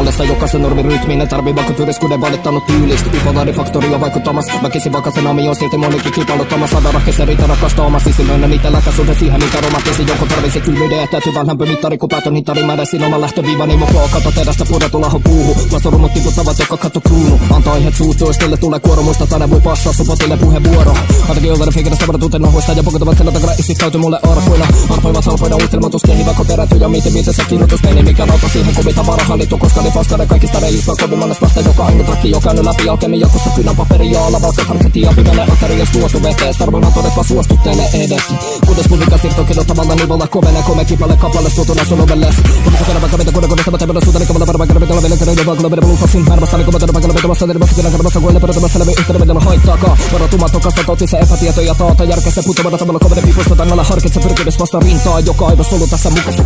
Mielessä jokaisen normin rytminen tarvii vaikka tyriskuuden valittanut tyylistä. Bipolaarifaktori on vaikuttamassa. Väkisin vakasen ami on silti monikin kilpailuttamassa. Saada rahkeessa riitä rakastaa oma sisimönnä. Niitä läkäsuhde siihen minkä romanttisi. Joko tarvisi kylmyyden ja täytyvän lämpömittari. Kun päätön hittari määräsin oma lähtöviiva. Niin mun flow kato terästä pudotu lahon puuhu. Vastorumut tiputtavat joka katto kruunu. Antaa aiheet suuttuu, stille tulee kuoro. Muista tänään voi passaa supotille puheenvuoro. Ainakin oltainen fikirä seurata tunteen nohuista. Ja pokotavat sen takana istittäyty mulle arpoina. Arpoivat halpoina uistelmatuskin hyvä koteräty. Ja miten se kirjoitus meni. Mikä nauta siihen kuvita varahallittu. Koska ne paskainen kaikista reijistä. Kovimmannes vasta joka ainut rakki. Jo käynyt läpi alkemi jakossa kynän paperi. Ja alavalkka tarketti ja pimene ateri. Jos tuotu veteen. Arvoina todet vaan suostutteelle edes. Kunnes mun vika siirto kilottavalla nivolla. Kovene kome kipalle kapalle stuutuna sun ovelle. Kunnes käydä vaikka mitä kodesta mä teemme suuta. Liikavalla varmaan käydä pitää vielä kerran. Vaan kyllä blufasin. Määrävästä liikavalla paikalla vetomassa. Tervassa kynän karvassa. Kun eläpärötämässä läpi ystävällä haittaakaan. Varotumaton kasta otissa epätieto ja taata. Järkässä puttavalla tavalla kovene piipusta. Tangalla harkitse pyrkides vasta rintaa. Joka aivas ollut tässä mukassa.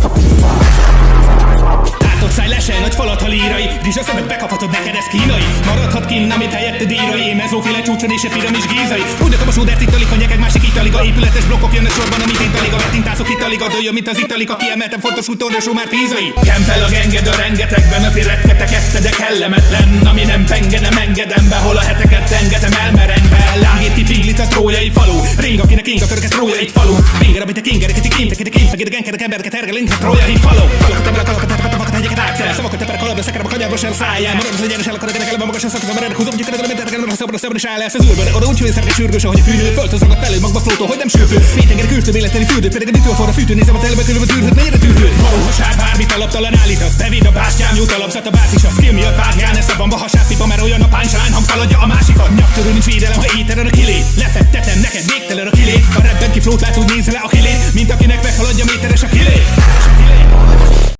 Látod száj lesel, nagy falat, ha lírai Rizsaszövet bekaphatod, neked ez kínai Maradhat kinn, amit helyette dírai Mezóféle csúcson és a piramis gízai Úgy a sódert italik, a nyeked másik italiga Épületes blokkok jönnek sorban, amit intaliga Vettintászok italiga, dőljön, mint az italika Kiemelten fontos útorrosó már pízai Kempel a genged a rengetegben Öti retketek este, de kellemetlen Ami nem penge, nem engedem be Hol a heteket engedem elmerengve Lángíti piglit a trójai falu Ring, akinek ing a töröket rójait falu Ringer, amit a kingereket, kinteked, genkedek embereket Ergelinket trójai falu Falokat emelek, alakat hegyeket átszel Szavakat teperek alapra, szekerem a kanyarba sem száján Maradsz az egyenes elakad, egenek eleve magasan szakad a meredek Húzom, hogy keredem, mint elkeredem, ha szabad a szemben is áll elsz az űrből Oda úgy csúly, szerke sürgős, ahogy a fűnő Föltözragnak felül, magba flótó, hogy nem sülfő Métenger kürtő, véletlenül fürdő, pedig a ütőforra fűtő Nézem a telebe különböző tűrhöt, mennyire tűrhő Való hasár, bármit alaptalan állítasz Bevéd a bástyám, jut alapzat a bázis A skill miatt vágjál, ne szabamba hasát pipa Mert olyan a punchline, hang feladja a másikat Nyaktörő nincs védelem, ha éteren a kilét Lefektetem neked végtelen a kilét A rapben ki flót lát, úgy nézze le a kilét Mint akinek meghaladja méteres a kilét